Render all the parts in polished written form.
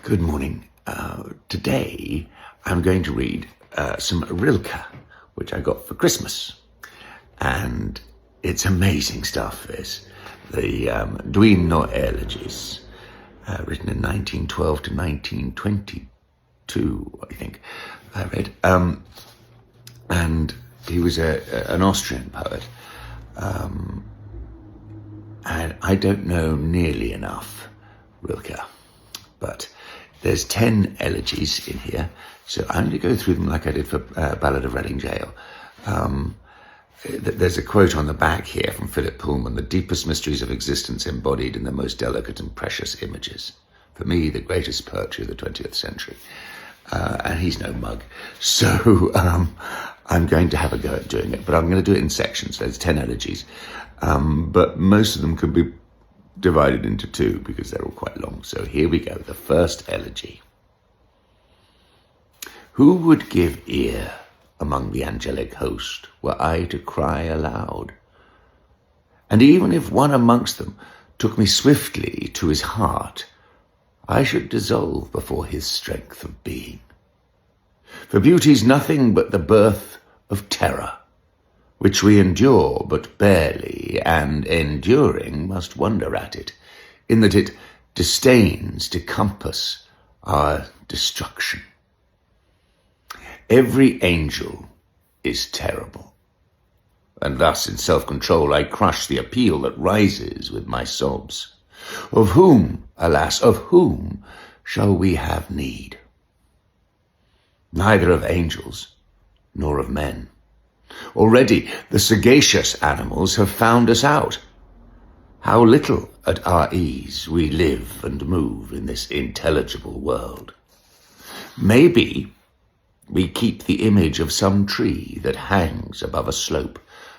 Good morning. Today I'm going to read some Rilke, which I got for Christmas. And it's amazing stuff, this. The Duino Elegies, written in 1912 to 1922, I think I read. And he was an Austrian poet. And I don't know nearly enough Rilke, but there's 10 elegies in here, so I'm going to go through them like I did for Ballad of Reading Gaol. There's a quote on the back here from Philip Pullman: "The deepest mysteries of existence embodied in the most delicate and precious images. For me, the greatest poetry of the 20th century." And he's no mug. So I'm going to have a go at doing it, but I'm going to do it in sections. There's 10 elegies, but most of them could be divided into two because they're all quite long. So here we go. The first elegy. Who would give ear among the angelic host were I to cry aloud? And even if one amongst them took me swiftly to his heart, I should dissolve before his strength of being. For beauty's nothing but the birth of terror, which we endure but barely, and enduring must wonder at it, in that it disdains to compass our destruction. Every angel is terrible, and thus in self-control I crush the appeal that rises with my sobs. Of whom, alas, of whom shall we have need? Neither of angels nor of men. Already the sagacious animals have found us out. How little at our ease we live and move in this intelligible world. Maybe we keep the image of some tree that hangs above a slope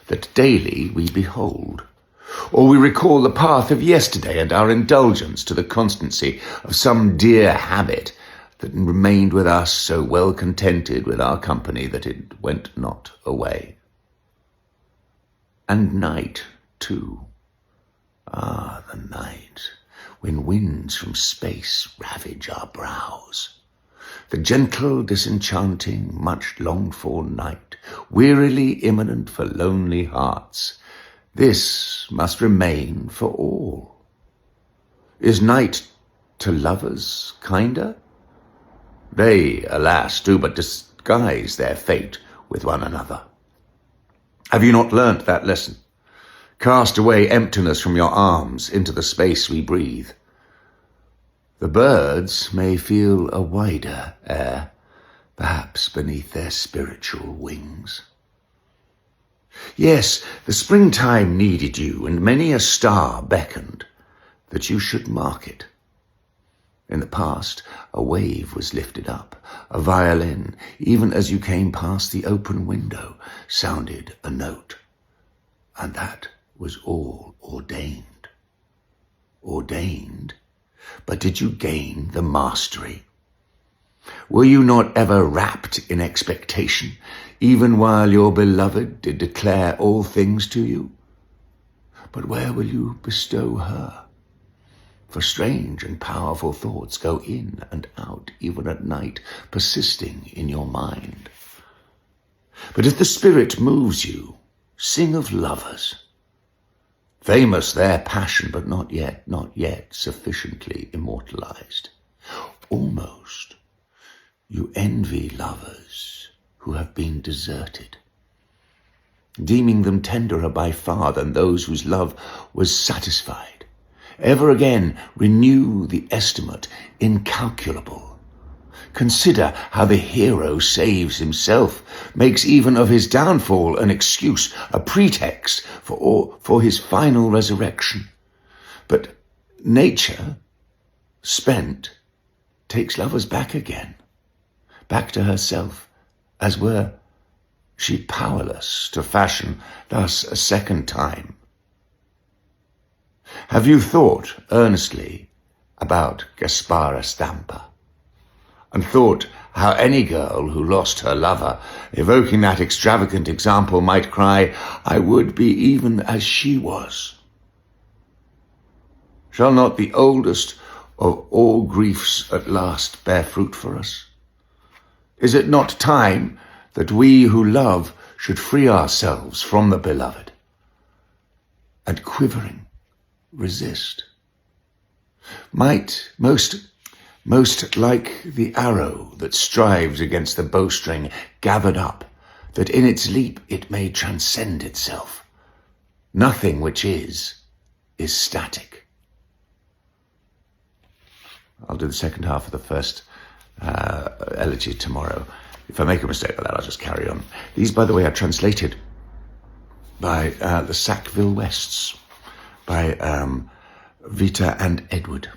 that daily we behold. Or we recall the path of yesterday and our indulgence to the constancy of some dear habit that remained with us, so well contented with our company that it went not away. And night, too. Ah, the night, when winds from space ravage our brows. The gentle, disenchanting, much longed-for night, wearily imminent for lonely hearts. This must remain for all. Is night to lovers kinder? They, alas, do but disguise their fate with one another. Have you not learnt that lesson? Cast away emptiness from your arms into the space we breathe. The birds may feel a wider air, perhaps beneath their spiritual wings. Yes, the springtime needed you, and many a star beckoned that you should mark it. In the past, a wave was lifted up, a violin, even as you came past the open window, sounded a note. And that was all ordained. Ordained? But did you gain the mastery? Were you not ever rapt in expectation, even while your beloved did declare all things to you? But where will you bestow her? For strange and powerful thoughts go in and out, even at night, persisting in your mind. But if the spirit moves you, sing of lovers. Famous their passion, but not yet sufficiently immortalized. Almost you envy lovers who have been deserted, deeming them tenderer by far than those whose love was satisfied. Ever again renew the estimate incalculable. Consider how the hero saves himself, makes even of his downfall an excuse, a pretext for his final resurrection. But nature, spent, takes lovers back again, back to herself, as were she powerless to fashion thus a second time. Have you thought earnestly about Gaspara Stampa, and thought how any girl who lost her lover, evoking that extravagant example, might cry, "I would be even as she was"? Shall not the oldest of all griefs at last bear fruit for us? Is it not time that we who love should free ourselves from the beloved and quivering resist? Might most like the arrow that strives against the bowstring gathered up, that in its leap it may transcend itself. Nothing which is static. I'll do the second half of the first elegy tomorrow. If I make a mistake with that, I'll just carry on. These, by the way, are translated by the Sackville Wests, by Vita and Edward.